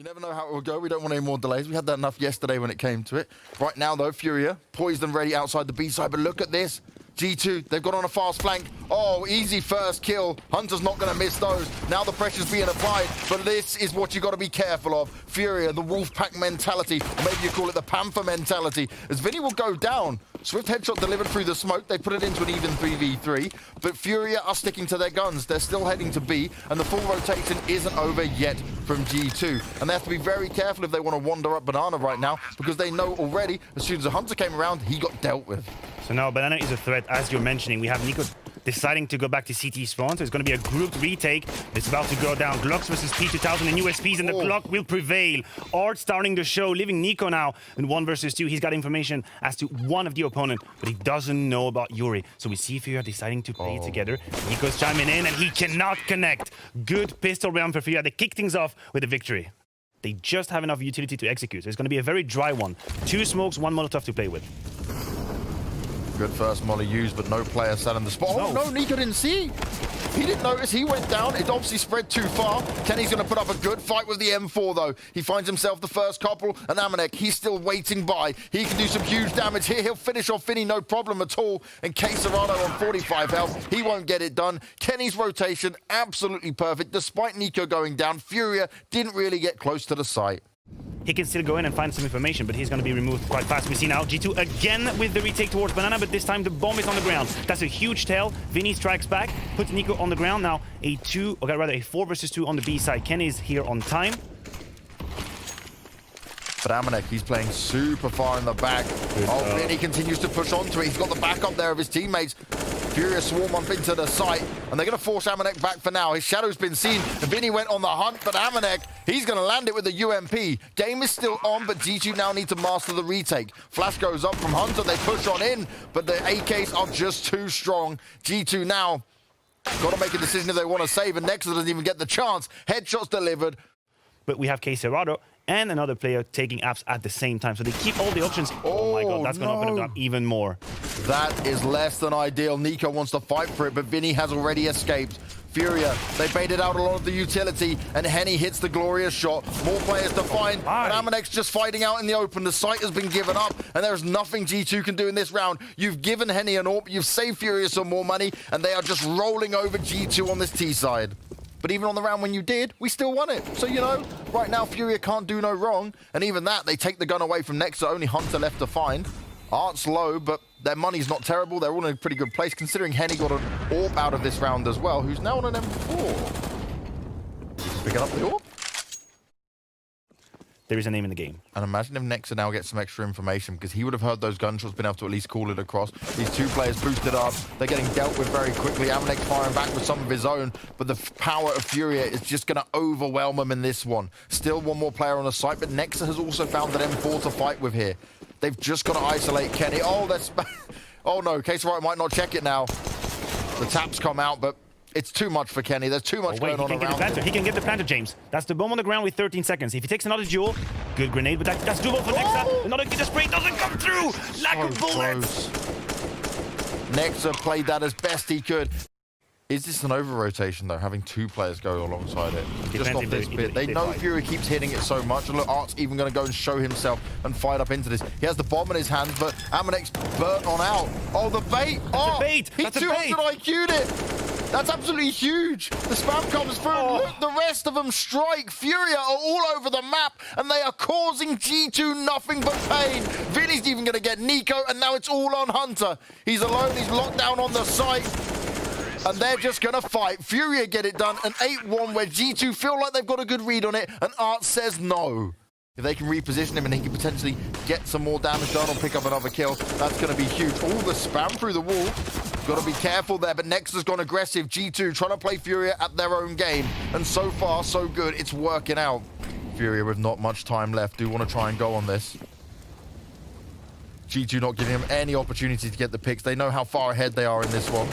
You never know how it will go. We don't want any more delays. We had that enough yesterday when it came to it. Right now, though, FURIA, poised and ready outside the B side. But look at this. G2, they've got on a fast flank. Oh, easy first kill. Hunter's not going to miss those. Now the pressure's being applied. But this is what you got to be careful of. FURIA, the wolf pack mentality. Or maybe you call it the panther mentality. As Vinny will go down. Swift headshot delivered through the smoke. They put it into an even 3v3. But FURIA are sticking to their guns. They're still heading to B. And the full rotation isn't over yet from G2. And they have to be very careful if they want to wander up Banana right now. Because they know already, as soon as the Hunter came around, he got dealt with. So now Banana is a threat, as you're mentioning. We have Nico deciding to go back to CT spawn, so it's going to be a grouped retake. It's about to go down. Glocks versus P2000 and USPs, and the Glock will prevail. Art starting the show, leaving Nico now in 1 versus 2. He's got information as to one of the opponent, but he doesn't know about Yuri. So we see FURIA deciding to play together. Nico's chiming in, and he cannot connect. Good pistol round for FURIA. They kick things off with a victory. They just have enough utility to execute. So it's going to be a very dry one. 2 smokes, 1 Molotov to play with. Good first molly used, but no player sat in the spot. Oh, no, Nico didn't see. He didn't notice. He went down. It obviously spread too far. Kenny's going to put up a good fight with the M4, though. He finds himself the first couple, and Amanek, he's still waiting by. He can do some huge damage here. He'll finish off Finny, no problem at all. And Quesarado on 45 health. He won't get it done. Kenny's rotation, absolutely perfect. Despite Nico going down, FURIA didn't really get close to the site. He can still go in and find some information, but he's going to be removed quite fast. We see now G2 again with the retake towards Banana, but this time the bomb is on the ground. That's a huge tail. Vinny strikes back, puts Nico on the ground. Now a 4 versus 2 on the B side. Kenny is here on time. But Amanek, he's playing super far in the back. Oh, Vinny continues to push onto it. He's got the backup there of his teammates. FURIA swarm up into the site, and they're going to force Amanek back for now. His shadow's been seen, and Vinny went on the hunt, but Amanek, he's going to land it with the UMP. Game is still on, but G2 now need to master the retake. Flash goes up from Hunter, they push on in, but the AKs are just too strong. G2 now got to make a decision if they want to save, and Nexus doesn't even get the chance. Headshots delivered. But we have Quesarado and another player taking apps at the same time. So they keep all the options. Oh my god, that's going to open it up even more. That is less than ideal. Nico wants to fight for it, but Vinny has already escaped. FURIA, they baited out a lot of the utility, and Henny hits the glorious shot. More players to find, and Amanek's just fighting out in the open. The site has been given up, and there's nothing G2 can do in this round. You've given Henny an AWP, you've saved FURIA some more money, and they are just rolling over G2 on this T side. But even on the round when you did, we still won it. So, you know, right now, FURIA can't do no wrong. And even that, they take the gun away from Nexa. Only Hunter left to find. Art's low, but their money's not terrible. They're all in a pretty good place, considering Henny got an AWP out of this round as well, who's now on an M4. Picking up the AWP. There is a name in the game. And imagine if Nexa now gets some extra information, because he would have heard those gunshots, been able to at least call it across. These 2 players boosted up. They're getting dealt with very quickly. Amanek firing back with some of his own, but the power of FURIA is just going to overwhelm them in this one. Still 1 more player on the site, but Nexa has also found an M4 to fight with here. They've just got to isolate Kenny. Oh, that's... oh no, Quesarado might not check it now. The taps come out, but it's too much for Kenny. There's too much going on around him. He can get the planter, James. That's the bomb on the ground with 13 seconds. If he takes another duel, good grenade, but that's doable for Nexa. Another Kita spray doesn't come through. Lack of bullets. Nexa played that as best he could. Is this an over-rotation, though, having 2 players go alongside it? Just off this bit. They know FURIA keeps hitting it so much. And look, Art's even going to go and show himself and fight up into this. He has the bomb in his hands, but Amanek's burnt on out. Oh, the bait! Oh, he 200 IQ'd it! That's absolutely huge. The spam comes through. Look, the rest of them strike. FURIA are all over the map, and they are causing G2 nothing but pain. Vinny's even going to get Nico, and now it's all on Hunter. He's alone. He's locked down on the site. And they're just going to fight. FURIA get it done. An 8-1 where G2 feel like they've got a good read on it, and Art says no. If they can reposition him and he can potentially get some more damage done or pick up another kill, that's going to be huge. All the spam through the wall. Got to be careful there, but Nexa's gone aggressive. G2 trying to play FURIA at their own game. And so far, so good. It's working out. FURIA with not much time left do want to try and go on this. G2 not giving him any opportunity to get the picks. They know how far ahead they are in this one.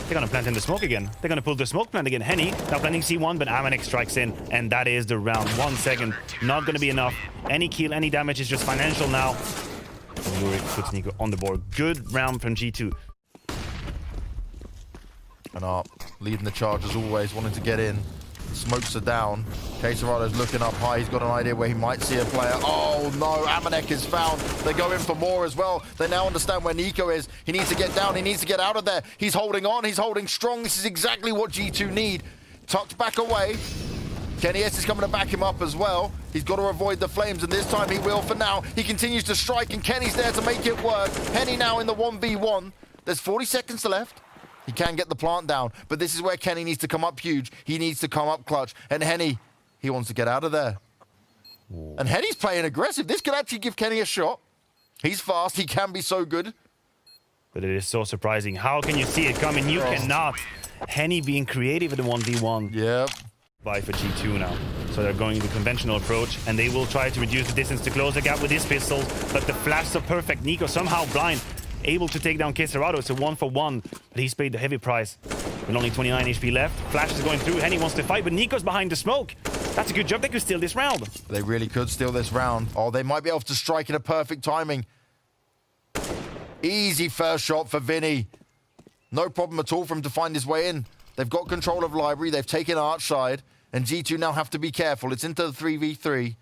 They're going to plant in the smoke again. They're going to pull the smoke plant again. Henny now planting C1, but Amanek strikes in, and that is the round. 1 second, not going to be enough. Any kill, any damage is just financial now. And Yuri puts Nico on the board. Good round from G2. And Art leading the charge as always, wanting to get in. Smokes are down. Quesarado's looking up high. He's got an idea where he might see a player. Oh no, Amanek is found. They go in for more as well. They now understand where Nico is. He needs to get down. He needs to get out of there. He's holding on. He's holding strong. This is exactly what G2 need. Tucked back away. Kenny S is coming to back him up as well. He's got to avoid the flames, and this time he will for now. He continues to strike, and Kenny's there to make it work. Henny now in the 1v1. There's 40 seconds left. He can get the plant down, but this is where Kenny needs to come up huge. He needs to come up clutch. And Henny, he wants to get out of there. Ooh. And Henny's playing aggressive. This could actually give Kenny a shot. He's fast. He can be so good. But it is so surprising. How can you see it coming? You cannot. Henny being creative in the 1v1. Yep. By for G2 now. So they're going the conventional approach, and they will try to reduce the distance to close the gap with his pistols. But the flash are perfect. Nico somehow blind. Able to take down Quesarado. It's a 1-for-1, but he's paid the heavy price. With only 29 HP left. Flash is going through. Henny wants to fight, but Nico's behind the smoke. That's a good job. They could steal this round. They really could steal this round. Oh, they might be able to strike in a perfect timing. Easy first shot for Vinny. No problem at all for him to find his way in. They've got control of Library. They've taken Arch side, and G2 now have to be careful. It's into the 3v3.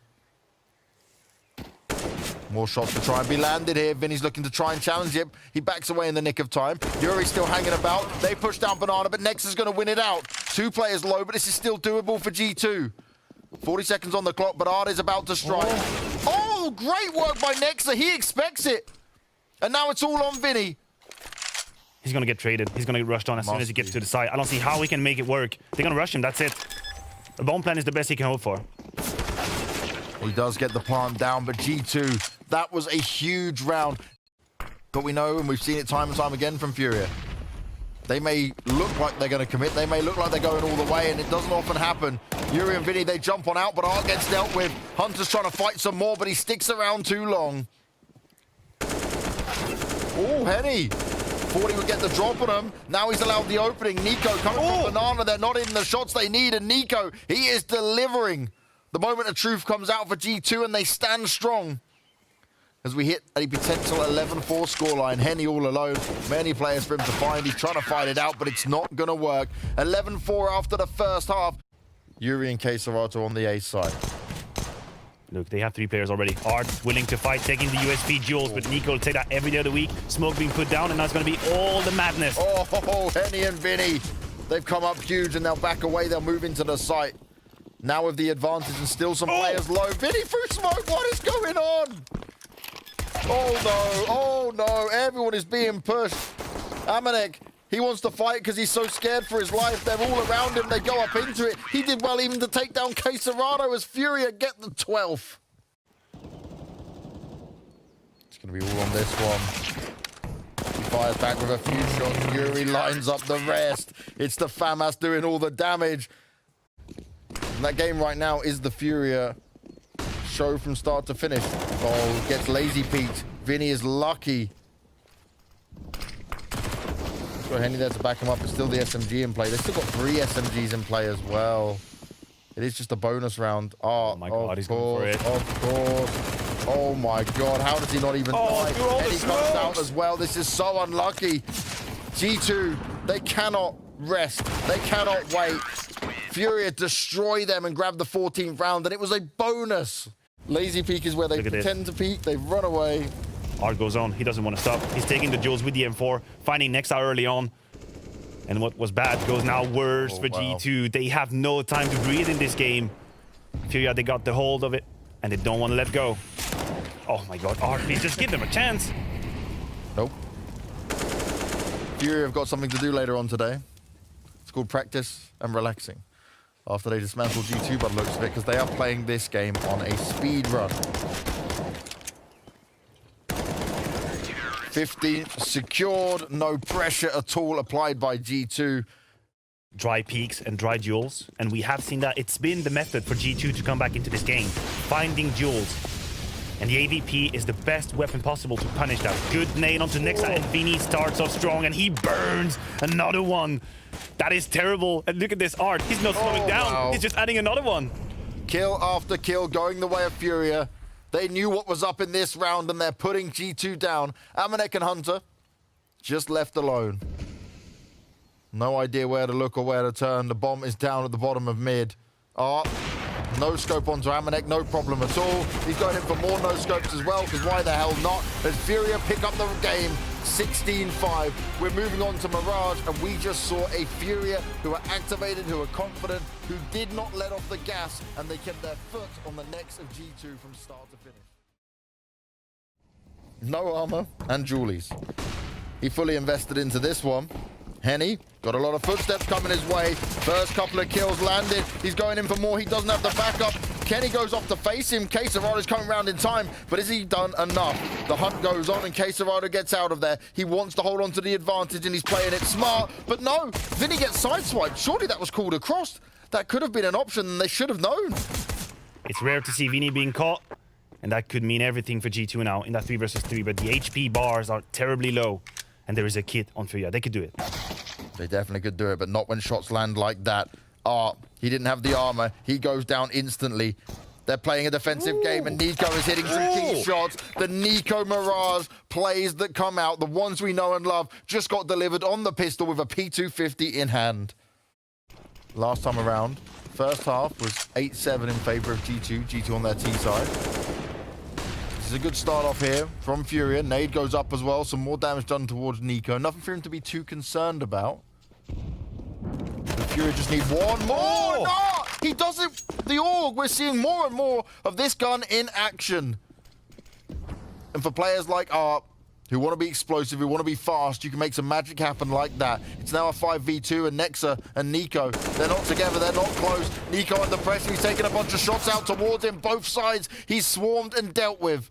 More shots to try and be landed here. Vinny's looking to try and challenge it. He backs away in the nick of time. Yuri's still hanging about. They push down Banana, but Nex is going to win it out. 2 players low, but this is still doable for G2. 40 seconds on the clock, but Ard is about to strike. Oh, great work by Nexa. He expects it. And now it's all on Vinny. He's going to get traded. He's going to get rushed on as soon as he gets to the side. I don't see how he can make it work. They're going to rush him. That's it. The bomb plan is the best he can hope for. He does get the plant down, but G2, that was a huge round. But we know, and we've seen it time and time again from FURIA, they may look like they're going to commit. They may look like they're going all the way, and it doesn't often happen. Yuri and Vinny, they jump on out, but Art gets dealt with. Hunter's trying to fight some more, but he sticks around too long. Oh, Henny. Thought he would get the drop on him. Now he's allowed the opening. Nico coming from Banana. They're not in the shots they need, and Nico, he is delivering. The moment of truth comes out for G2, and they stand strong as we hit a potential 11-4 scoreline. Henny all alone. Many players for him to find. He's trying to fight it out, but it's not going to work. 11-4 after the first half. Yuri and Quesarado on the A side. Look, they have 3 players already. Art willing to fight, taking the USP duels, but Nico will take that every day of the week. Smoke being put down, and now it's going to be all the madness. Oh, Henny and Vinny. They've come up huge, and they'll back away. They'll move into the site. Now with the advantage and still some players low. Vinny through smoke, what is going on? Oh no, everyone is being pushed. Amanek, he wants to fight because he's so scared for his life. They're all around him, they go up into it. He did well even to take down Quesarado as FURIA get the 12th. It's going to be all on this one. He fires back with a few shots. Yuri lines up the rest. It's the FAMAS doing all the damage. And that game right now is the FURIA show from start to finish. Oh, gets lazy peeked. Vinny is lucky. He's got Henny there to back him up. It's still the SMG in play. They've still got 3 SMGs in play as well. It is just a bonus round. Oh my God, he's going for it. Of course. Oh my God, how does he not even die? Henny comes out as well. This is so unlucky. G2, they cannot rest. They cannot wait. FURIA destroy them and grab the 14th round, and it was a bonus. Lazy peek is where they pretend to peek. They run away. Art goes on. He doesn't want to stop. He's taking the duels with the M4, finding Nexa early on. And what was bad goes now worse for G2. They have no time to breathe in this game. FURIA, they got the hold of it, and they don't want to let go. Oh my God, Art, please just give them a chance. Nope. FURIA have got something to do later on today. It's called practice and relaxing. After they dismantle G2 by the looks of it, because they are playing this game on a speed run. 15th secured, no pressure at all applied by G2. Dry peaks and dry duels, and we have seen that it's been the method for G2 to come back into this game, finding duels. And the AVP is the best weapon possible to punish that. Good nade onto Nexa, and Vinny starts off strong, and he burns another one. That is terrible. And look at this Art. He's not slowing down. Wow. He's just adding another one. Kill after kill going the way of FURIA. They knew what was up in this round, and they're putting G2 down. Amanek and Hunter just left alone. No idea where to look or where to turn. The bomb is down at the bottom of mid. No scope onto Amanek, no problem at all. He's going in for more no scopes as well, because why the hell not? As FURIA pick up the game, 16-5. We're moving on to Mirage, and we just saw a FURIA who are activated, who are confident, who did not let off the gas, and they kept their foot on the necks of G2 from start to finish. No armor and Julies. He fully invested into this one. Henny got a lot of footsteps coming his way. First couple of kills landed. He's going in for more. He doesn't have the backup. Kenny goes off to face him. Queserado's coming around in time, but has he done enough? The hunt goes on and Queserado gets out of there. He wants to hold on to the advantage and he's playing it smart, but no, Vinny gets sideswiped. Surely that was called across. That could have been an option and they should have known. It's rare to see Vinny being caught, and that could mean everything for G2 now in that 3 versus 3, but the HP bars are terribly low, and there is a kit on FURIA. They could do it. They definitely could do it, but not when shots land like that. He didn't have the armor. He goes down instantly. They're playing a defensive game, and Nico is hitting some key shots. The Nico Mirage plays that come out, the ones we know and love, just got delivered on the pistol with a P250 in hand. Last time around, first half was 8-7 in favor of G2. G2 on their T side. This is a good start off here from FURIA. Nade goes up as well. Some more damage done towards Nico. Nothing for him to be too concerned about. The FURIA just need one more. No! He doesn't. The AUG. We're seeing more and more of this gun in action. And for players like Art, who want to be explosive, who want to be fast, you can make some magic happen like that. It's now a 5v2, and Nexa and Nico, they're not together, they're not close. Nico under pressure, he's taking a bunch of shots out towards him, both sides. He's swarmed and dealt with.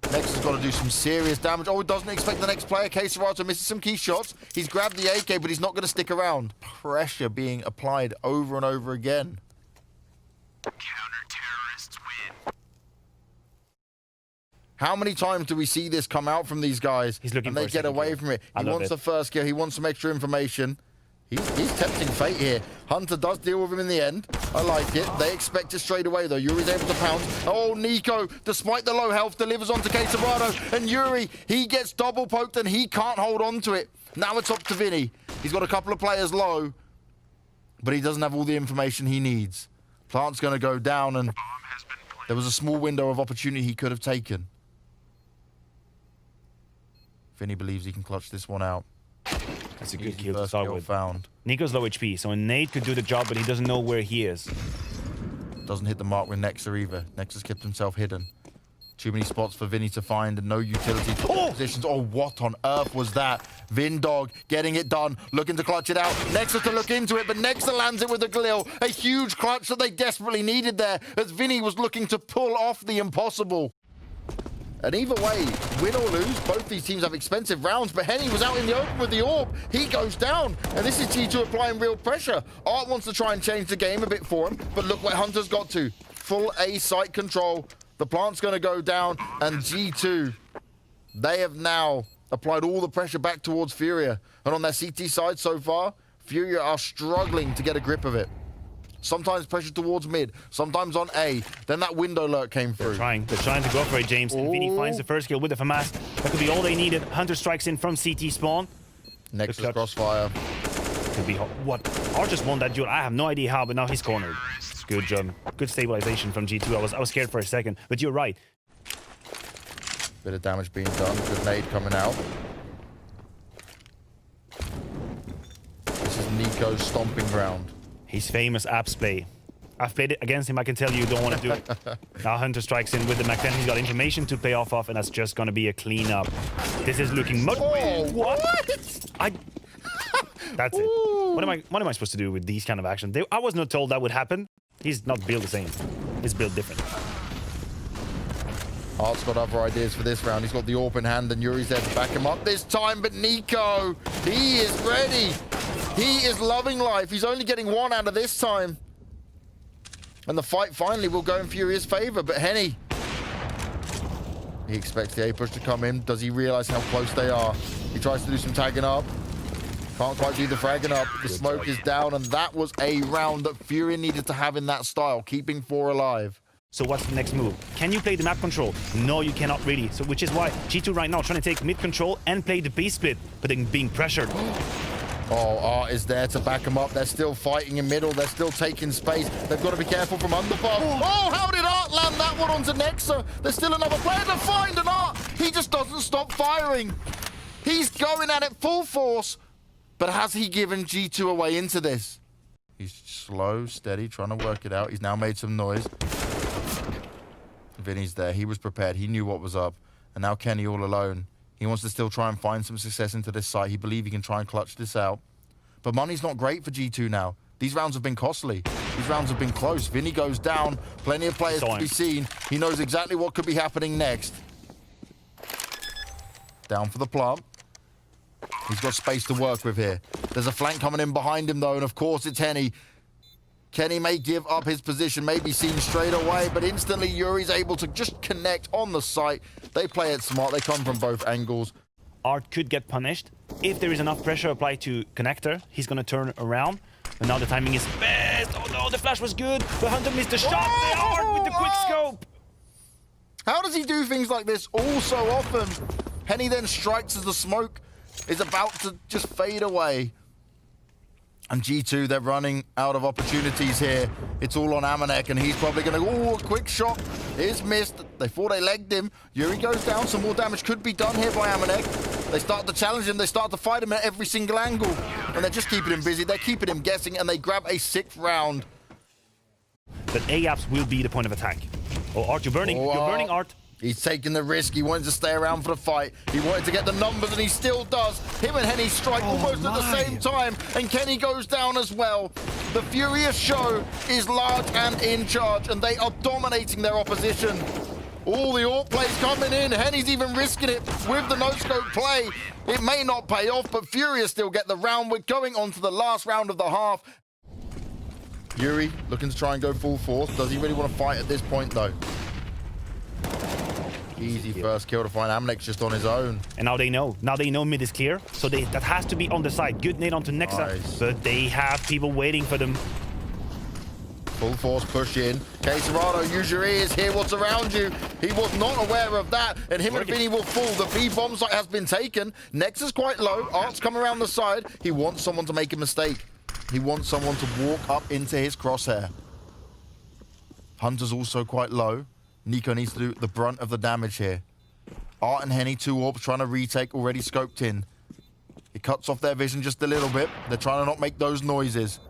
Nexa's got to do some serious damage. Oh, he doesn't expect the next player. Queserado misses some key shots. He's grabbed the AK, but he's not going to stick around. Pressure being applied over and over again. Counter-terrorists win. How many times do we see this come out from these guys? He's looking and for they a get second away kill. from it. He I love wants it. the first kill. He wants some extra information. He's tempting fate here. Hunter does deal with him in the end. I like it. They expect it straight away, though. Yuri's able to pounce. Oh, Nico, despite the low health, delivers onto Queserado. And Yuri, he gets double poked and he can't hold on to it. Now it's up to Vinny. He's got a couple of players low, but he doesn't have all the information he needs. Plant's going to go down, and there was a small window of opportunity he could have taken. Vinny believes he can clutch this one out. That's a good Easy kill to first start kill with. found. Nico's low HP, so Nate could do the job, but he doesn't know where he is. Doesn't hit the mark with Nexa either. Nexa's kept himself hidden. Too many spots for Vinny to find and no utility positions. Oh, what on earth was that? Vindog getting it done, looking to clutch it out. Nexa to look into it, but Nexa lands it with a Glil. A huge clutch that they desperately needed there as Vinny was looking to pull off the impossible. And either way, win or lose, both these teams have expensive rounds, but Henny was out in the open with the orb. He goes down, and this is G2 applying real pressure. Art wants to try and change the game a bit for him, but look where Hunter's got to. Full A site control. The plant's going to go down, and G2, they have now applied all the pressure back towards FURIA. And on their CT side so far, FURIA are struggling to get a grip of it. Sometimes pressure towards mid, sometimes on A. Then that window lurk came through. They're trying to go for it, James. And Vinny finds the first kill with the FAMAS. That could be all they needed. Hunter strikes in from CT spawn. Nexus crossfire. Could be hot. What? Art just won that duel. I have no idea how, but now he's cornered. Good job. Good stabilization from G2. I was scared for a second, but you're right. Bit of damage being done. Good nade coming out. This is Nico's stomping ground. His famous apps play. I've played it against him. I can tell you don't want to do it. Now Hunter strikes in with the Mac 10. He's got information to pay off, and that's just going to be a cleanup. This is looking much... Oh, what? That's it. What am I supposed to do with these kind of actions? I was not told that would happen. He's not built the same. He's built different. Art's got other ideas for this round. He's got the AWP in hand, and Yuri's there to back him up this time. But Nico, he is ready. He is loving life. He's only getting one out of this time. And the fight finally will go in FURIA's favor. But Henny, he expects the A push to come in. Does he realize how close they are? He tries to do some tagging up. Can't quite do the fragging up. The smoke is down, and that was a round that FURIA needed to have in that style, keeping 4 alive. So what's the next move? Can you play the map control? No, you cannot really. So which is why G2 right now trying to take mid control and play the B split, but then being pressured. Oh, Art is there to back him up. They're still fighting in middle. They're still taking space. They've got to be careful from underpass. Oh, how did Art land that one onto Nexa? There's still another player to find, and Art, he just doesn't stop firing. He's going at it full force, but has he given G2 away into this? He's slow, steady, trying to work it out. He's now made some noise. Vinny's there. He was prepared. He knew what was up. And now Kenny all alone. He wants to still try and find some success into this site. He believes he can try and clutch this out. But money's not great for G2 now. These rounds have been costly. These rounds have been close. Vinny goes down. Plenty of players to be seen. He knows exactly what could be happening next. Down for the plant. He's got space to work with here. There's a flank coming in behind him, though, and of course it's Henny. Kenny may give up his position, may be seen straight away, but instantly Yuri's able to just connect on the site. They play it smart. They come from both angles. Art could get punished. If there is enough pressure applied to Connector, he's going to turn around. And now the timing is best. Oh no, the flash was good. The Hunter missed the shot. They Art with the quick scope. How does he do things like this all so often? Henny then strikes as the smoke is about to just fade away. And G2, they're running out of opportunities here. It's all on Amanek, and he's probably going to... Oh, a quick shot is missed. They thought they legged him. Yuri goes down. Some more damage could be done here by Amanek. They start to challenge him. They start to fight him at every single angle. And they're just keeping him busy. They're keeping him guessing, and they grab a 6th round. That A-Apps will be the point of attack. Oh, Art, you're burning. You're burning, Art. He's taking the risk. He wanted to stay around for the fight. He wanted to get the numbers, and he still does. Him and Henny strike almost at the same time, and Kenny goes down as well. The FURIA show is large and in charge, and they are dominating their opposition. All the AWP plays coming in. Henny's even risking it with the no-scope play. It may not pay off, but FURIA still get the round. We're going on to the last round of the half. Yuri looking to try and go full force. Does he really want to fight at this point, though? Easy first kill to find Amnek's just on his own. And now they know. Now they know mid is clear. So that has to be on the side. Good nade onto Nexa. Nice. But they have people waiting for them. Full force push in. Caserado, use your ears, hear what's around you. He was not aware of that, and him and Vinny will fall. The B bomb site has been taken. Nexa's quite low. Art's come around the side. He wants someone to make a mistake. He wants someone to walk up into his crosshair. Hunter's also quite low. Nico needs to do the brunt of the damage here. Art and Henny, 2 AWPs trying to retake, already scoped in. It cuts off their vision just a little bit. They're trying to not make those noises.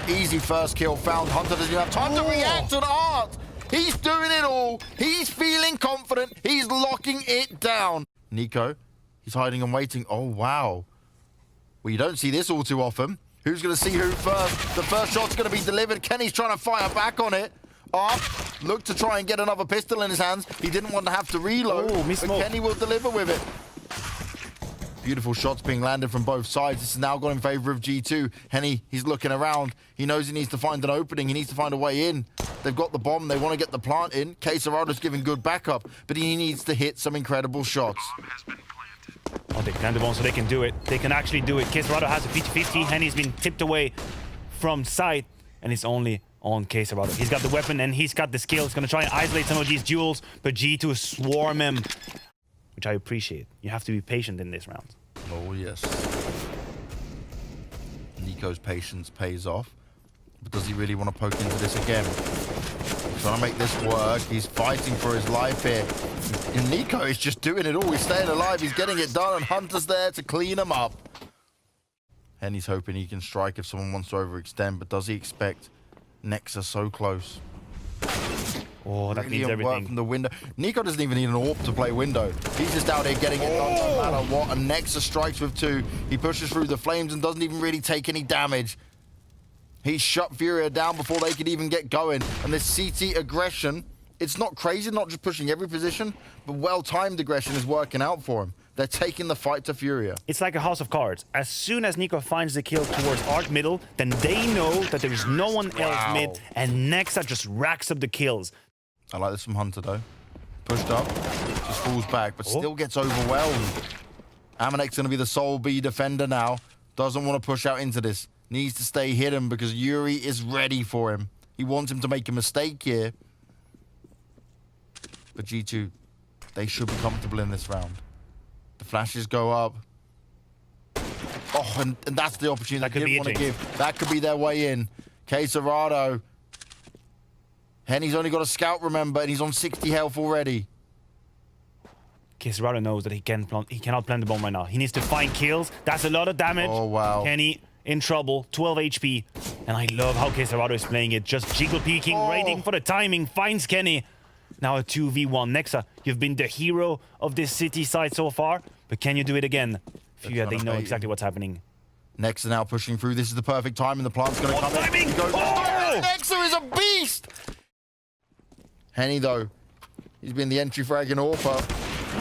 Easy first kill found. Hunter doesn't even have time to react to Art. He's doing it all. He's feeling confident. He's locking it down. Nico, he's hiding and waiting. Oh, wow. Well, you don't see this all too often. Who's going to see who first? The first shot's going to be delivered. Kenny's trying to fire back on it. Art looked to try and get another pistol in his hands. He didn't want to have to reload, but Kenny will deliver with it. Beautiful shots being landed from both sides. This is now gone in favor of G2. Henny, he's looking around. He knows he needs to find an opening. He needs to find a way in. They've got the bomb. They want to get the plant in. Caserado's giving good backup, but he needs to hit some incredible shots. Oh, they planted the bomb so they can do it. They can actually do it. Caserado has a 50-50. Henny's been tipped away from sight, and it's only on Caserado. He's got the weapon and he's got the skill. He's going to try and isolate some of these duels, but G2 swarm him, which I appreciate. You have to be patient in this round. Oh, yes. Nico's patience pays off, but does he really want to poke into this again? He's trying to make this work. He's fighting for his life here. And Nico is just doing it all. He's staying alive. He's getting it done, and Hunter's there to clean him up. And he's hoping he can strike if someone wants to overextend, but does he expect Nexa so close? Oh, that means everything. From the window. Nico doesn't even need an AWP to play window. He's just out here getting it done no matter what. And Nexa strikes with 2. He pushes through the flames and doesn't even really take any damage. He shut FURIA down before they could even get going. And this CT aggression, it's not crazy, not just pushing every position, but well-timed aggression is working out for him. They're taking the fight to FURIA. It's like a house of cards. As soon as Nico finds the kill towards Art middle, then they know that there is no one else mid, and Nexa just racks up the kills. I like this from Hunter, though. Pushed up, just falls back, but still gets overwhelmed. Amanek's going to be the sole B defender now. Doesn't want to push out into this. Needs to stay hidden because Yuri is ready for him. He wants him to make a mistake here. But G2, they should be comfortable in this round. The flashes go up. Oh, and that's the opportunity That could they be didn't want to it, give. That could be their way in. Quesarado. Henny's only got a scout, remember, and he's on 60 health already. Quesarado knows that he cannot plant the bomb right now. He needs to find kills. That's a lot of damage. Oh, wow. Kenny in trouble, 12 HP. And I love how Quesarado is playing it. Just jiggle peeking, waiting for the timing, finds Kenny. Now a 2v1. Nexa, you've been the hero of this city side so far, but can you do it again? FURIA, they know exactly what's happening. Nexa now pushing through. This is the perfect time, and the plant's going to come timing! in. He goes, Oh! Nexa is a beast! Henny, though, he's been the entry frag in Orpa.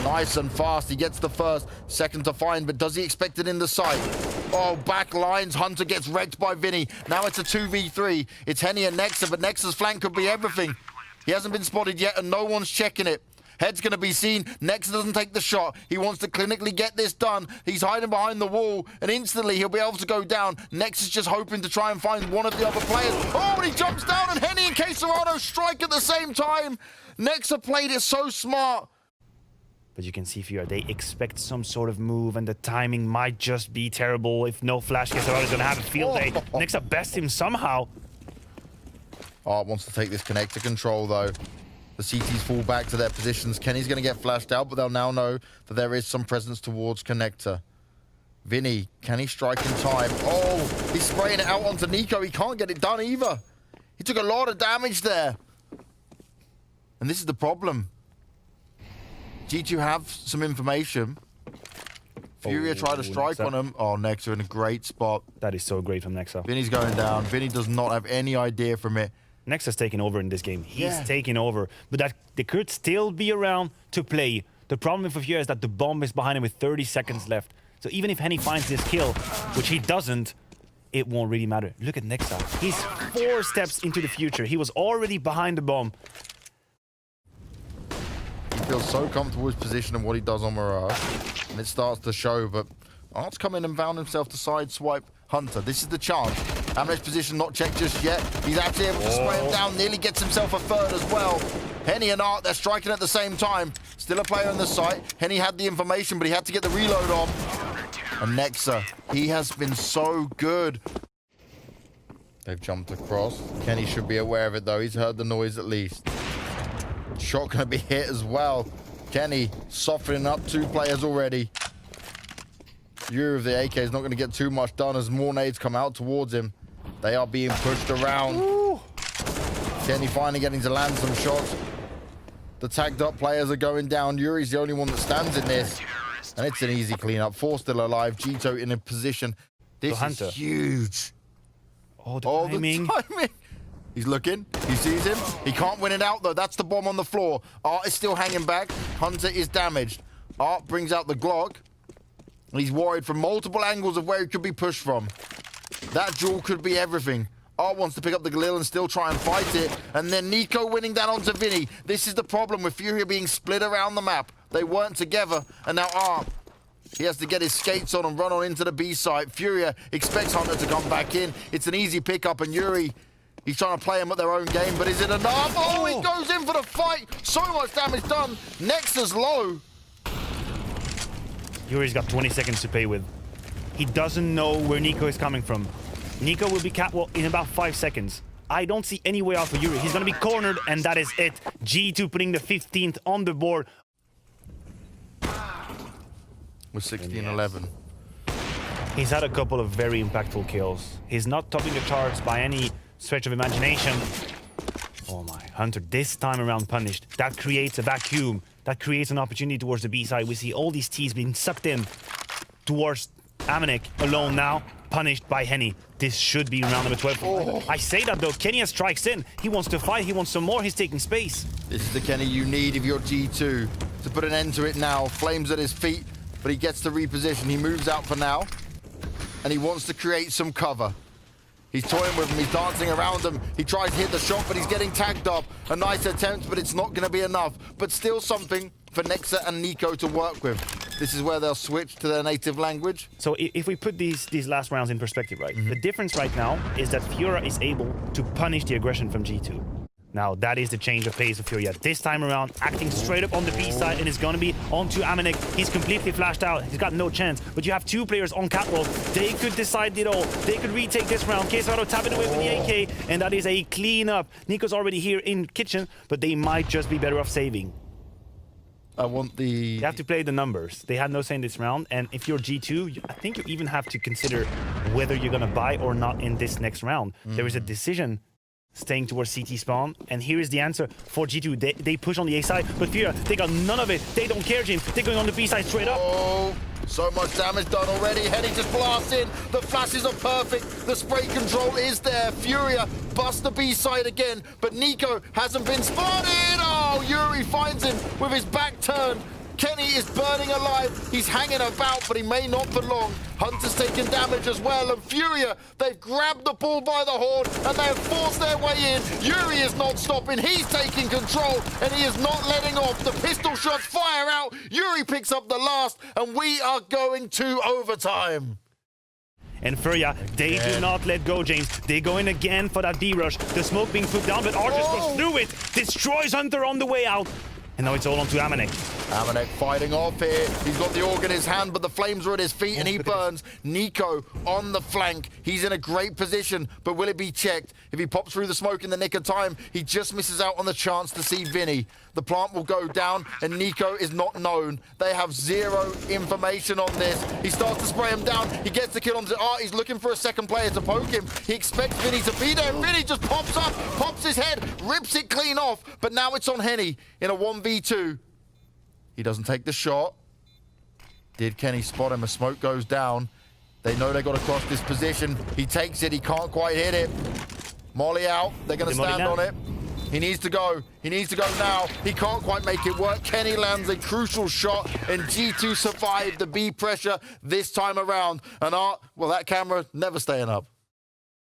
Nice and fast. He gets the first. Second to find, but does he expect it in the sight? Oh, back lines. Hunter gets wrecked by Vinny. Now it's a 2v3. It's Henny and Nexa, but Nexa's flank could be everything. He hasn't been spotted yet, and no one's checking it. Head's going to be seen. Nexa doesn't take the shot. He wants to clinically get this done. He's hiding behind the wall, and instantly he'll be able to go down. Nexa's just hoping to try and find one of the other players. Oh, and he jumps down, and Henny and Quesarado strike at the same time. Nexa played it so smart. But you can see FURIA, they expect some sort of move, and the timing might just be terrible. If no flash, Quesarado's going to have a field day. Nexa bests him somehow. Art wants to take this connector control, though. The CTs fall back to their positions. Kenny's going to get flashed out, but they'll now know that there is some presence towards connector. Vinny, can he strike in time? Oh, he's spraying it out onto Nico. He can't get it done either. He took a lot of damage there. And this is the problem. G2 have some information. FURIA tried to strike on him. Oh, Nexa in a great spot. That is so great from Nexa. Vinny's going down. Vinny does not have any idea from it. Nexa's taking over in this game. He's taking over. But that they could still be around to play. The problem for FURIA is that the bomb is behind him with 30 seconds left. So even if Henny finds this kill, which he doesn't, it won't really matter. Look at Nexa. He's 4 steps into the future. He was already behind the bomb. He feels so comfortable with his position and what he does on Mirage. And it starts to show, but Art's come in and found himself to sideswipe Hunter. This is the chance. Amnet's position not checked just yet. He's actually able to spray him down. Nearly gets himself a third as well. Henny and Art, they're striking at the same time. Still a player in the site. Henny had the information, but he had to get the reload on. And Nexa, he has been so good. They've jumped across. Kenny should be aware of it, though. He's heard the noise at least. Shot going to be hit as well. Kenny softening up 2 players already. Yuri of the AK is not going to get too much done as more nades come out towards him. They are being pushed around. Ooh. Kenny finally getting to land some shots. The tagged up players are going down. Yuri's the only one that stands in this. And it's an easy cleanup. 4 still alive. G2 in a position. This is huge. Oh, the timing. He's looking. He sees him. He can't win it out, though. That's the bomb on the floor. Art is still hanging back. Hunter is damaged. Art brings out the Glock. And he's worried from multiple angles of where he could be pushed from. That duel could be everything. Art wants to pick up the Galil and still try and fight it. And then Nico winning down onto Vinny. This is the problem with FURIA being split around the map. They weren't together. And now Art, he has to get his skates on and run on into the B site. FURIA expects Hunter to come back in. It's an easy pickup, and Yuri, he's trying to play him at their own game, but is it enough? Oh, he goes in for the fight. So much damage done. Nexa's low. Yuri's got 20 seconds to play with. He doesn't know where Nico is coming from. Nico will be catwalk in about 5 seconds. I don't see any way out for Yuri. He's going to be cornered, and that is it. G2 putting the 15th on the board. With 16-11. He's had a couple of very impactful kills. He's not topping the charts by any stretch of imagination. Oh my, Hunter this time around punished. That creates a vacuum. That creates an opportunity towards the B side. We see all these T's being sucked in towards Amanek alone now, punished by Henny. This should be round number 12. Oh. I say that though, Kenya strikes in. He wants to fight, he wants some more, he's taking space. This is the Kenny you need if you're G2 to put an end to it now. Flames at his feet, but he gets to reposition. He moves out for now, and he wants to create some cover. He's toying with him, he's dancing around him. He tries to hit the shot, but he's getting tagged up. A nice attempt, but it's not going to be enough. But still something for Nexa and Nico to work with. This is where they'll switch to their native language. So if we put these last rounds in perspective, right? The difference right now is that FURIA is able to punish the aggression from G2. Now, that is the change of pace of FURIA. This time around, acting straight up on the B side, and it's going to be onto Amanek. He's completely flashed out. He's got no chance. But you have two players on catwalk. They could decide it all. They could retake this round. Quesarado tapping away with the AK, and that is a clean up. Nico's already here in kitchen, but they might just be better off saving. I want the... You have to play the numbers. They had no say in this round, and if you're G2, I think you even have to consider whether you're going to buy or not in this next round. There is a decision staying towards CT spawn, and here is the answer for G2. They push on the A side, but FURIA, they got none of it. They don't care, James. They're going on the B side straight up. Oh, so much damage done already. Henny just blasts in. The flashes are perfect. The spray control is there. FURIA busts the B side again, but Nico hasn't been spotted. Oh, Yuri finds him with his back turned. Kenny is burning alive. He's hanging about, but he may not for long. Hunter's taking damage as well, and FURIA, they've grabbed the ball by the horn, and they have forced their way in. Yuri is not stopping. He's taking control, and he is not letting off. The pistol shots fire out. Yuri picks up the last, and we are going to overtime. And FURIA, they do not let go, James. They go in again for that B rush. The smoke being put down, but Argus goes through it. Destroys Hunter on the way out. And now it's all onto Amanek. Amanek fighting off here. He's got the org in his hand, but the flames are at his feet, and he burns. Nico on the flank. He's in a great position, but will it be checked? If he pops through the smoke in the nick of time, he just misses out on the chance to see Vinny. The plant will go down, and Nico is not known. They have zero information on this. He starts to spray him down. He gets the kill on Art. He's looking for a second player to poke him. He expects Vinny to be there. Vinny just pops up, pops his head, rips it clean off, but now it's on Henny in a 1v2. He doesn't take the shot. Did Kenny spot him? A smoke goes down. They know they got to cross this position. He takes it. He can't quite hit it. Molly out. They're going to stand on it. He needs to go. He needs to go now. He can't quite make it work. Kenny lands a crucial shot, and G2 survived the B pressure this time around. And Art, well, that camera never staying up.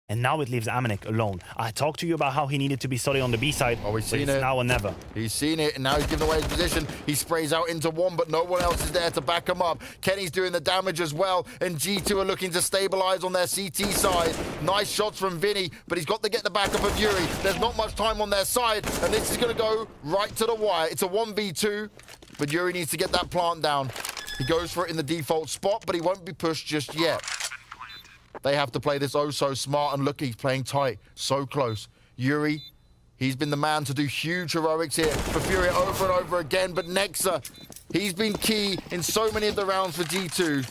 And now it leaves Amanek alone. I talked to you about how he needed to be solid on the B side. Oh, he's seen it. Now or never. He's seen it, and now he's giving away his position. He sprays out into one, but no one else is there to back him up. Kenny's doing the damage as well, and G2 are looking to stabilize on their CT side. Nice shots from Vinny, but he's got to get the backup of Yuri. There's not much time on their side, and this is going to go right to the wire. It's a 1v2, but Yuri needs to get that plant down. He goes for it in the default spot, but he won't be pushed just yet. They have to play this oh so smart, and look, he's playing tight, so close. Yuri, he's been the man to do huge heroics here for FURIA over and over again, but Nexa, he's been key in so many of the rounds for G2.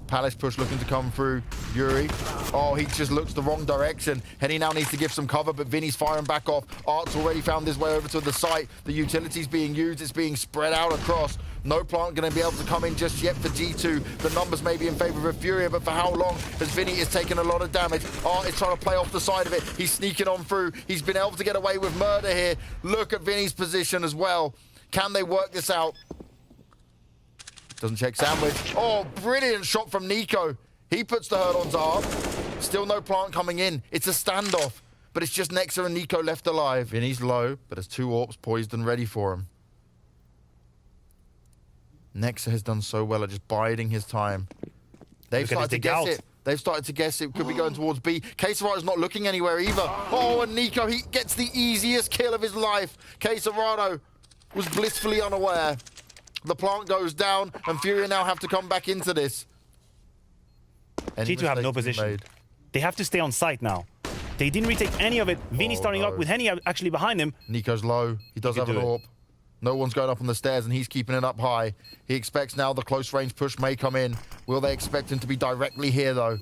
Palace push looking to come through. Yuri, oh, he just looks the wrong direction. Henny now needs to give some cover, but Vinny's firing back off. Art's already found his way over to the site. The utility's being used, it's being spread out across. No plant going to be able to come in just yet for G2. The numbers may be in favor of FURIA, but for how long? As Vinny is taking a lot of damage. Art is trying to play off the side of it. He's sneaking on through. He's been able to get away with murder here. Look at Vinny's position as well. Can they work this out? Doesn't check sandwich. Oh, brilliant shot from Nico. He puts the hurt onto Art. Still no plant coming in. It's a standoff, but it's just Nexa and Nico left alive. Vinny's low, but there's two AWPs poised and ready for him. Nexa has done so well at just biding his time. They've started to guess it. They've started to guess it could be going towards B. Quesarado not looking anywhere either. Oh, and Nico, he gets the easiest kill of his life. Quesarado was blissfully unaware. The plant goes down, and FURIA now have to come back into this. G2 have no position. They have to stay on site now. They didn't retake any of it. Vinny starting up with Henny actually behind him. Nico's low. He does have an AWP. No one's going up on the stairs, and he's keeping it up high. He expects now the close-range push may come in. Will they expect him to be directly here, though?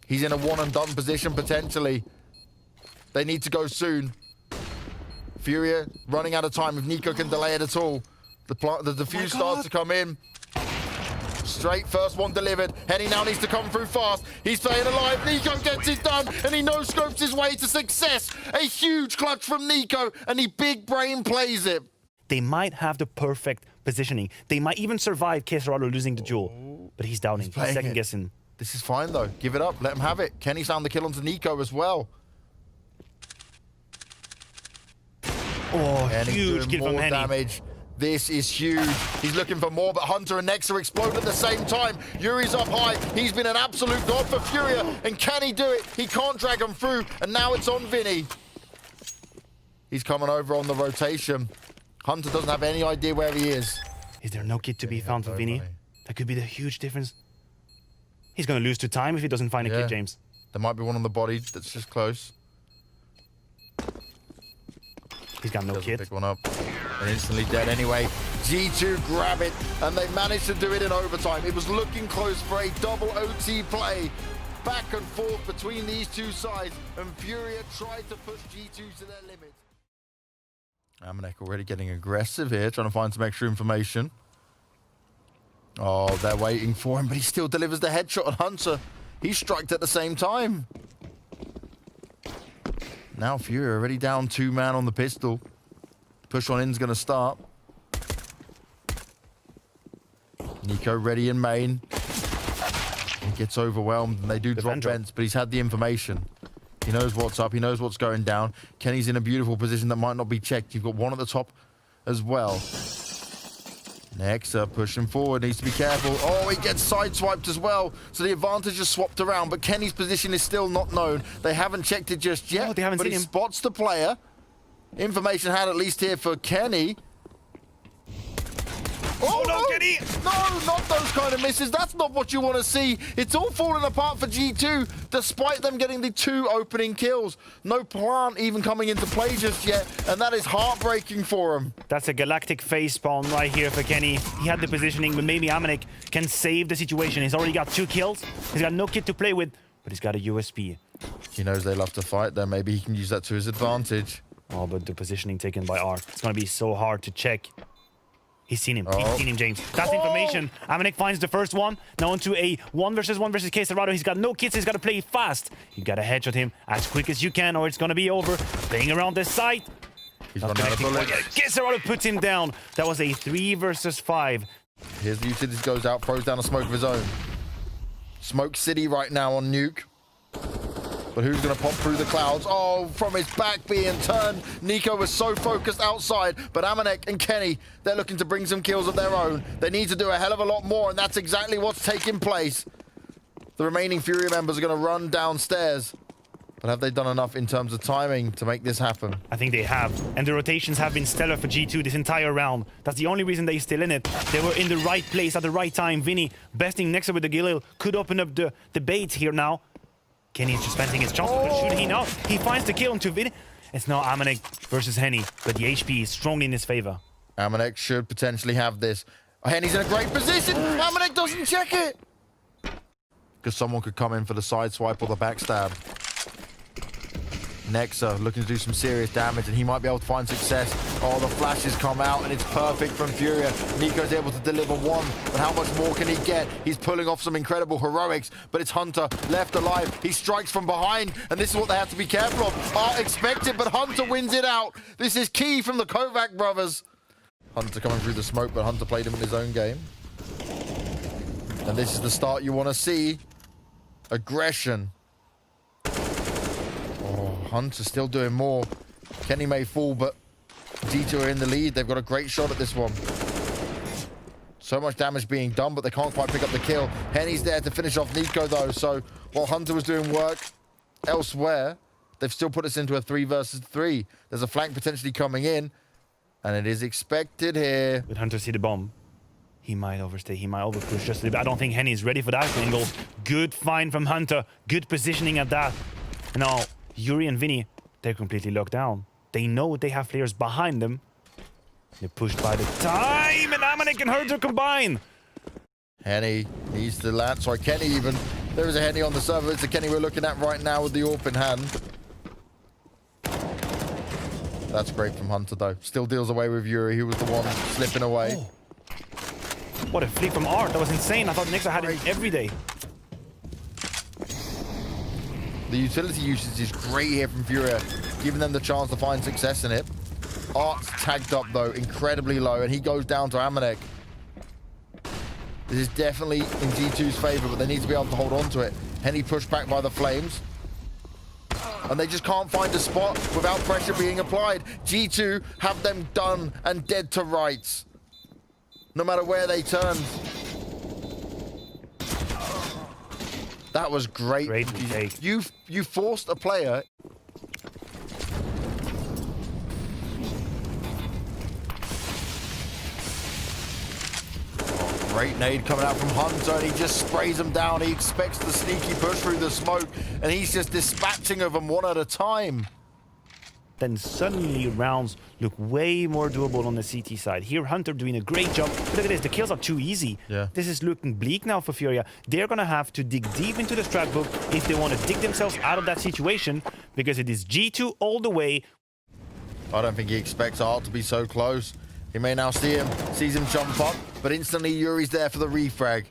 He's in a one-and-done position, potentially. They need to go soon. FURIA running out of time. If Nico can delay it at all. The defuse starts to come in. Straight, first one delivered. Henny now needs to come through fast. He's staying alive. Nico gets it done, and he no-scopes his way to success. A huge clutch from Nico, and he big brain plays it. They might have the perfect positioning. They might even survive Quesarado losing the duel, but he's doubting. He's second-guessing. This is fine, though. Give it up. Let him have it. Kenny's found the kill onto Nico as well. Oh, huge kill from Henny. Damage. This is huge. He's looking for more, but Hunter and Nexa explode at the same time. Yuri's up high. He's been an absolute god for FURIA. And can he do it? He can't drag him through. And now it's on Vinny. He's coming over on the rotation. Hunter doesn't have any idea where he is. Is there no kid to be found for Vinny? That could be the huge difference. He's going to lose to time if he doesn't find a kid, James. There might be one on the body that's just close. He's got no kid. Pick one up. And instantly dead anyway. G2 grab it, and they managed to do it in overtime. It was looking close for a double OT play. Back and forth between these two sides, and FURIA tried to push G2 to their limit. Amanek already getting aggressive here, trying to find some extra information. Oh, they're waiting for him, but he still delivers the headshot on Hunter. He striked at the same time. Now FURIA already down 2-man on the pistol. Push on in's going to start. Nico ready in main. He gets overwhelmed, and they do drop vents, but he's had the information. He knows what's up. He knows what's going down. Kenny's in a beautiful position that might not be checked. You've got one at the top as well. Nexa pushing forward. Needs to be careful. Oh, he gets sideswiped as well. So the advantage is swapped around, but Kenny's position is still not known. They haven't checked it just yet. Oh, they haven't but seen he him. Spots the player. Information had at least here for Kenny. Oh, no, Kenny! No, not those kind of misses. That's not what you want to see. It's all falling apart for G2, despite them getting the 2 opening kills. No plant even coming into play just yet, and that is heartbreaking for him. That's a galactic facepalm right here for Kenny. He had the positioning, but maybe Amanek can save the situation. He's already got 2 kills. He's got no kid to play with, but he's got a USP. He knows they love to fight there. Maybe he can use that to his advantage. Oh, but the positioning taken by Art. It's going to be so hard to check. He's seen him. He's seen him, James. That's information. Amanek finds the first one. Now onto a 1 versus 1 versus Quesarado. He's got no kids. He's got to play fast. You got to headshot him as quick as you can, or it's going to be over. Playing around this side. He's running out of bullets. Quesarado puts him down. That was a 3 versus 5. Here's the utilities goes out, throws down a smoke of his own. Smoke City right now on Nuke. But who's going to pop through the clouds? Oh, from his back being turned. Nico was so focused outside. But Amanek and Kenny, they're looking to bring some kills of their own. They need to do a hell of a lot more, and that's exactly what's taking place. The remaining FURIA members are going to run downstairs. But have they done enough in terms of timing to make this happen? I think they have. And the rotations have been stellar for G2 this entire round. That's the only reason they're still in it. They were in the right place at the right time. Vinny besting Nexa with the Galil could open up the debate here now. Kenny is just fancying his chance. Shooting he now. He finds the kill onto Vinny. It's now Amanek versus Henny, but the HP is strongly in his favor. Amanek should potentially have this. Henny's in a great position. Amanek doesn't check it. Because someone could come in for the side swipe or the backstab. Nexa looking to do some serious damage, and he might be able to find success. Oh, the flashes come out, and it's perfect from FURIA. Nico's able to deliver 1, but how much more can he get? He's pulling off some incredible heroics, but it's Hunter left alive. He strikes from behind, and this is what they have to be careful of. Art expected, but Hunter wins it out. This is key from the Kovac brothers. Hunter coming through the smoke, but Hunter played him in his own game. And this is the start you want to see. Aggression. Hunter's still doing more. Kenny may fall, but G2 are in the lead. They've got a great shot at this one. So much damage being done, but they can't quite pick up the kill. Henny's there to finish off Nico, though. So while Hunter was doing work elsewhere, they've still put us into a 3 versus 3. There's a flank potentially coming in, and it is expected here. With Hunter see the bomb, he might overstay. He might overpush just a little bit. I don't think Henny's ready for that angle. Good find from Hunter. Good positioning at that. Now, Yuri and Vinny, they're completely locked down. They know they have players behind them. They're pushed by the time, and Amanek and Herder combine. Henny needs to land. Sorry, Kenny even. There is a Henny on the server. It's the Kenny we're looking at right now with the AWP in hand. That's great from Hunter, though. Still deals away with Yuri. He was the one slipping away. Oh. What a fleet from Art. That was insane. I thought Nexa had it every day. The utility usage is great here from FURIA, giving them the chance to find success in it. Art's tagged up, though, incredibly low, and he goes down to Amanek. This is definitely in G2's favor, but they need to be able to hold on to it. Henny pushed back by the flames. And they just can't find a spot without pressure being applied. G2 have them done and dead to rights, no matter where they turn. That was great. Great take. You forced a player. Great nade coming out from Hunter, and he just sprays them down. He expects the sneaky push through the smoke, and he's just dispatching of them one at a time. Then suddenly rounds look way more doable on the CT side. Here, Hunter doing a great job. But look at this, the kills are too easy. Yeah. This is looking bleak now for FURIA. They're gonna have to dig deep into the strat book if they want to dig themselves out of that situation, because it is G2 all the way. I don't think he expects Art to be so close. He may now sees him jump up, but instantly Yuri's there for the refrag.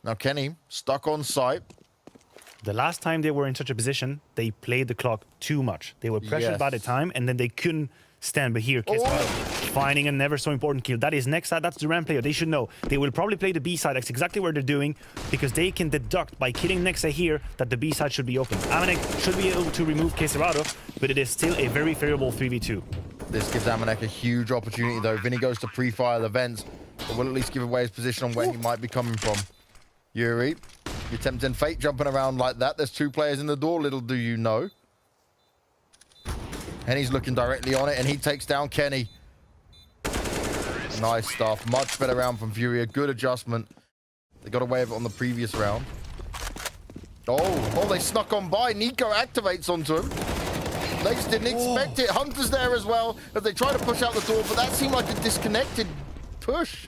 Now Kenny, stuck on site. The last time they were in such a position, they played the clock too much. They were pressured by the time, and then they couldn't stand. But here, finding a never so important kill. That is next side. That's the ramp player. They should know. They will probably play the B side. That's exactly what they're doing, because they can deduct by killing Nexa here that the B side should be open. Amanek should be able to remove Queserado, but it is still a very favorable 3v2. This gives Amanek a huge opportunity, though. Vinny goes to pre-fire the vents, but will at least give away his position on where he might be coming from. Yuri, you're tempting fate jumping around like that. There's two players in the door, little do you know. And he's looking directly on it, and he takes down Kenny. Nice stuff. Much better round from FURIA. Good adjustment. They got away with it on the previous round. Oh, they snuck on by. Nico activates onto him. They just didn't expect it. Hunter's there as well as they try to push out the door, but that seemed like a disconnected push.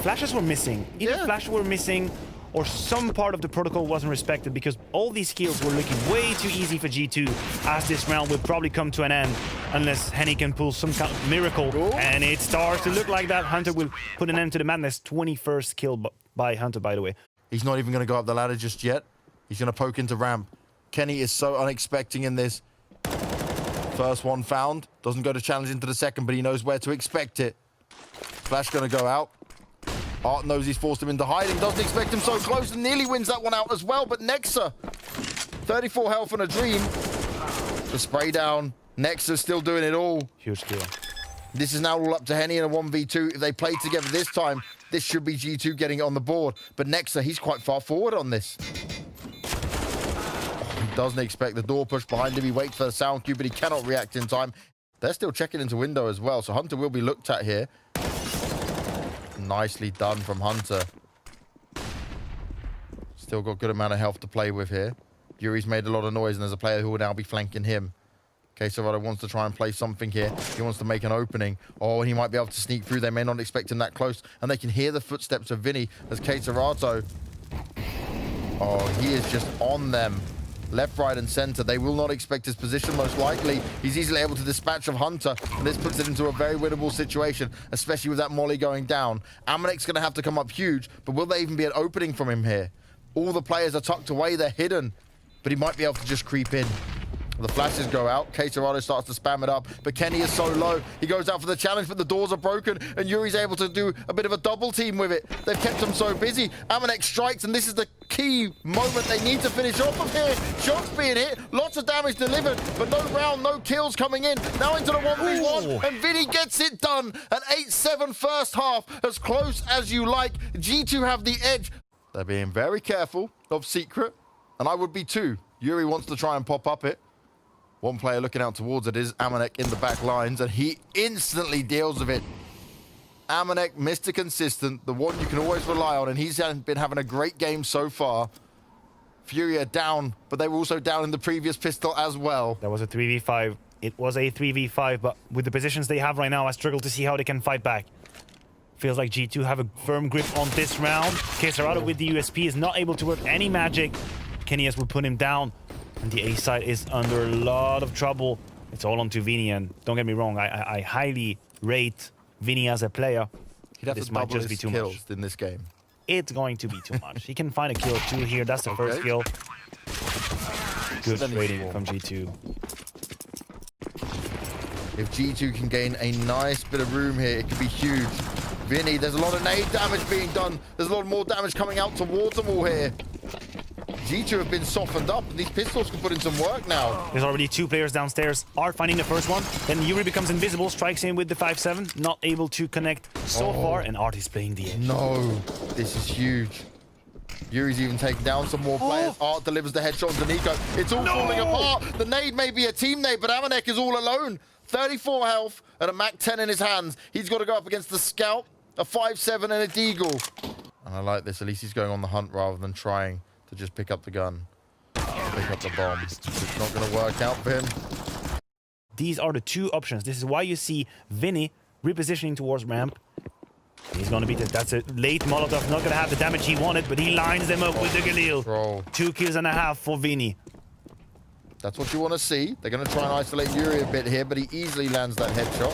Flashes were missing. Either flashes were missing, or some part of the protocol wasn't respected, because all these kills were looking way too easy for G2, as this round will probably come to an end unless Henny can pull some kind of miracle. And it starts to look like that. Hunter will put an end to the madness. 21st kill by Hunter, by the way. He's not even going to go up the ladder just yet. He's going to poke into ramp. Kenny is so unexpecting in this. First one found. Doesn't go to challenge into the second, but he knows where to expect it. Flash going to go out. Art knows he's forced him into hiding, doesn't expect him so close, and nearly wins that one out as well. But Nexa, 34 health on a dream. The spray down. Nexa's still doing it all. Huge kill. This is now all up to Henny in a 1v2. If they play together this time, this should be G2 getting it on the board. But Nexa, he's quite far forward on this. He doesn't expect the door push behind him. He waits for the sound cue, but he cannot react in time. They're still checking into window as well, so Hunter will be looked at here. Nicely done from Hunter. Still got a good amount of health to play with here. Yuri's made a lot of noise, and there's a player who will now be flanking him. Queserado wants to try and play something here. He wants to make an opening. Oh, and he might be able to sneak through. They may not expect him that close, and they can hear the footsteps of Vinny as Queserado. Oh, he is just on them. Left, right, and center. They will not expect his position, most likely. He's easily able to dispatch of Hunter, and this puts it into a very winnable situation, especially with that molly going down. Amanek's going to have to come up huge, but will there even be an opening from him here? All the players are tucked away. They're hidden, but he might be able to just creep in. The flashes go out. Queserado starts to spam it up, but Kenny is so low. He goes out for the challenge, but the doors are broken, and Yuri's able to do a bit of a double team with it. They've kept him so busy. Amanek strikes, and this is the key moment they need to finish off of here. Shots being hit, lots of damage delivered, but no round, no kills coming in. Now into the 1v1, and Vinny gets it done. An 8-7 first half, as close as you like. G2 have the edge. They're being very careful of Secret, and I would be too. Yuri wants to try and pop up it. One player looking out towards it is Amanek in the back lines, and he instantly deals with it. Amanek, Mr. Consistent, the one you can always rely on, and he's been having a great game so far. FURIA down, but they were also down in the previous pistol as well. That was a 3v5. It was a 3v5, but with the positions they have right now, I struggle to see how they can fight back. Feels like G2 have a firm grip on this round. Queserado with the USP is not able to work any magic. Kennyas will put him down. And the A side is under a lot of trouble. It's all on to Vinny, and don't get me wrong, I highly rate Vinny as a player. This might just be too much in this game. It's going to be too much. He can find a kill or two here. That's the first kill. Good trading from G2. If G2 can gain a nice bit of room here, it could be huge. Vinny, there's a lot of nade damage being done. There's a lot more damage coming out towards them all here. G2 have been softened up, and these pistols can put in some work now. There's already two players downstairs. Art finding the first one. Then Yuri becomes invisible, strikes in with the 5-7. Not able to connect so far, and Art is playing the edge. No, this is huge. Yuri's even taking down some more players. Art delivers the headshot to Nico. It's all falling apart. The nade may be a team nade, but Amanek is all alone. 34 health and a Mac 10 in his hands. He's got to go up against the scout. A 5-7 and a deagle. And I like this. At least he's going on the hunt rather than trying to just pick up the gun. Pick up the bomb. It's not going to work out for him. These are the two options. This is why you see Vinny repositioning towards ramp. He's going to beat it. That's a late Molotov. Not going to have the damage he wanted, but he lines them up with the Galil. 2.5 kills for Vinny. That's what you want to see. They're going to try and isolate Yuri a bit here, but he easily lands that headshot.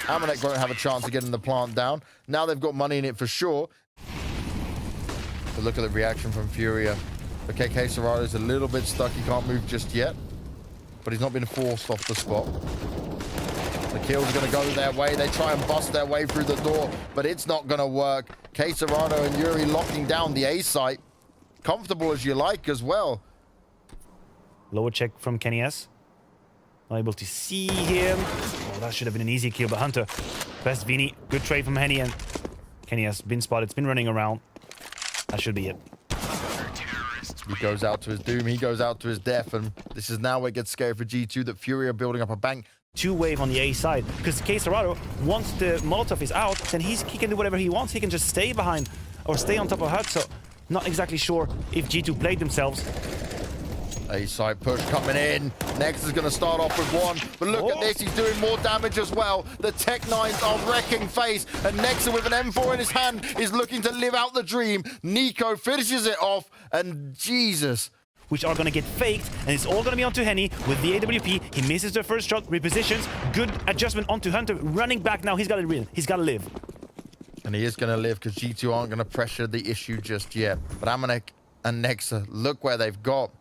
Amanek won't have a chance of getting the plant down. Now they've got money in it for sure. But look at the reaction from FURIA. Okay, Quesarado's a little bit stuck. He can't move just yet. But he's not been forced off the spot. The kills are going to go their way. They try and bust their way through the door, but it's not going to work. Quesarado and Yuri locking down the A site. Comfortable as you like as well. Lower check from Kenny S. Not able to see him. Oh, that should have been an easy kill, but Hunter. Best Vini. Good trade from Henny, and Kenny has been spotted. It's been running around. That should be it. He goes out to his doom. He goes out to his death, and this is now where it gets scary for G2 that FURIA are building up a bank. Two wave on the A side, because Quesarado, once the Molotov is out, then he can do whatever he wants. He can just stay behind or stay on top of Hut, so not exactly sure if G2 played themselves. A side push coming in. Next is going to start off with one, but look at this. He's doing more damage as well. The Tech-9s are wrecking face, and Nexa with an M4 in his hand is looking to live out the dream. Nico finishes it off, and Jesus. Which are going to get faked, and it's all going to be onto Henny with the AWP. He misses the first shot, repositions, good adjustment onto Hunter, running back now. He's got to win. He's got to live. And he is going to live because G2 aren't going to pressure the issue just yet. But Amanek and Nexa, look where they've got.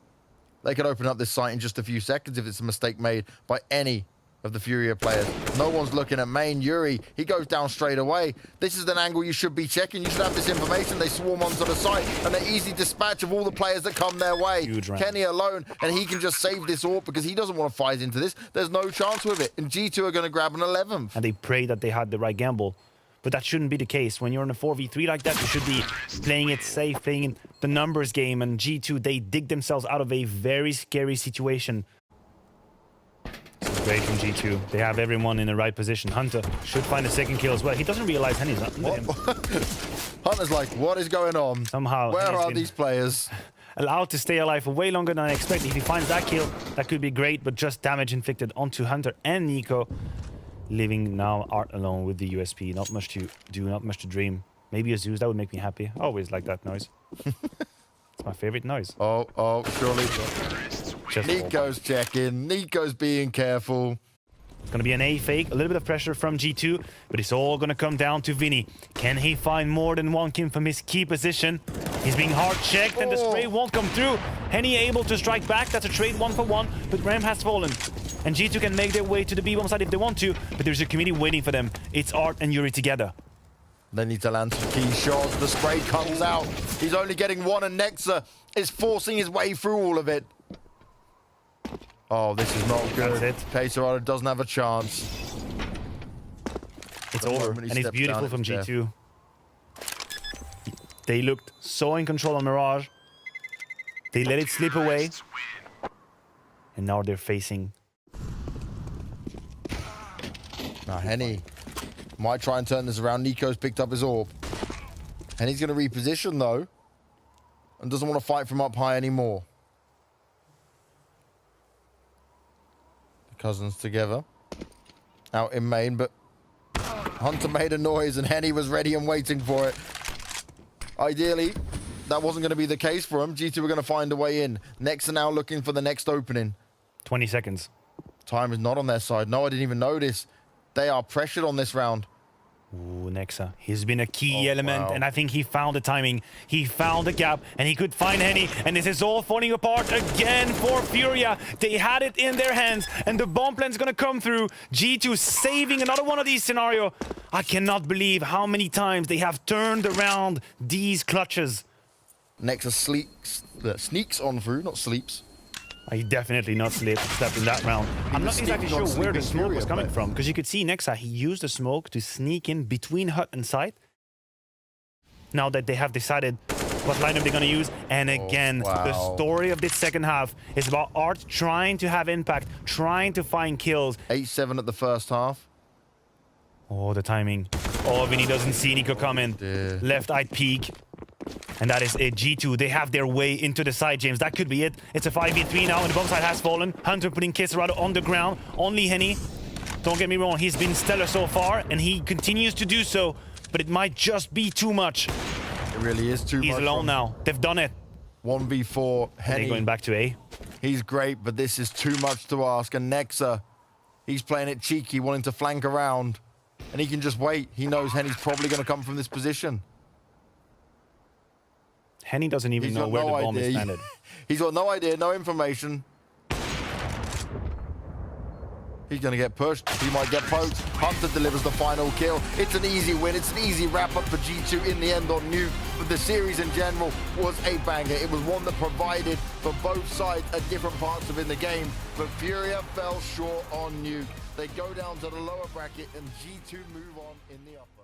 They could open up this site in just a few seconds if it's a mistake made by any of the FURIA players. No one's looking at main. Yuri, he goes down straight away. This is an angle you should be checking. You should have this information. They swarm onto the site, and an easy dispatch of all the players that come their way. Kenny alone, and he can just save this AWP because he doesn't want to fight into this. There's no chance with it, and G2 are going to grab an 11th. And they pray that they had the right gamble. But that shouldn't be the case. When you're in a 4v3 like that, you should be playing it safe, playing in the numbers game. And G2, they dig themselves out of a very scary situation. Great from G2. They have everyone in the right position. Hunter should find a second kill as well. He doesn't realize Henny's not under him. Hunter's like, what is going on? Somehow, where are these players? Allowed to stay alive for way longer than I expected. If he finds that kill, that could be great, but just damage inflicted onto Hunter and Nico. Leaving now Art alone with the USP. Not much to do, not much to dream. Maybe a Zeus, that would make me happy. I always like that noise. It's my favorite noise. Oh, surely. Just Nico's checking. Nico's being careful. It's going to be an A fake. A little bit of pressure from G2, but it's all going to come down to Vinny. Can he find more than one kill from his key position? He's being hard checked, and the spray won't come through. Henny able to strike back. That's a trade 1-for-1, but Ram has fallen. And G2 can make their way to the B-bomb side if they want to, but there's a committee waiting for them. It's Art and Yuri together. They need to land some key shots. The spray comes out. He's only getting one, and Nexa is forcing his way through all of it. Oh, this is not good. That's it. Quesarado doesn't have a chance. It's over, and it's beautiful from G2. They looked so in control on Mirage. They let it slip away. And now they're facing... Now, Henny might try and turn this around. Nico's picked up his AWP. Henny's going to reposition, though. And doesn't want to fight from up high anymore. The cousins together. Out in main, but Hunter made a noise and Henny was ready and waiting for it. Ideally, that wasn't going to be the case for him. G2 were going to find a way in. Nexa now looking for the next opening. 20 seconds. Time is not on their side. No, I didn't even notice. They are pressured on this round. Ooh, Nexa. He's been a key element, and I think he found the timing. He found the gap, and he could find Henny, and this is all falling apart again for FURIA. They had it in their hands, and the bomb plan's gonna come through. G2 saving another one of these scenarios. I cannot believe how many times they have turned around these clutches. Nexa sneaks on through, not sleeps. He definitely not slept in that round. I'm not exactly sure where the smoke was coming from, because you could see Nexa, he used the smoke to sneak in between Hut and site. Now that they have decided what lineup they're going to use, and again, the story of this second half is about Art trying to have impact, trying to find kills. 8-7 at the first half. Oh, the timing. Oh, Vinny doesn't see Nico coming. Yeah. Left-eyed peek. And that is it. G2, they have their way into the side, James. That could be it. It's a 5v3 now, and the bomb side has fallen. Hunter putting Kisserado on the ground. Only Henny. Don't get me wrong, he's been stellar so far, and he continues to do so. But it might just be too much. It really is too much. He's alone now. They've done it. 1v4. Henny. They're going back to A. He's great, but this is too much to ask. And Nexa, he's playing it cheeky, wanting to flank around. And he can just wait. He knows Henny's probably going to come from this position. Henny doesn't even know where the bomb is landed. He's got no idea, no information. He's going to get pushed. He might get poked. Hunter delivers the final kill. It's an easy win. It's an easy wrap-up for G2 in the end on Nuke. But the series in general was a banger. It was one that provided for both sides at different parts of in the game. But FURIA fell short on Nuke. They go down to the lower bracket and G2 move on in the upper.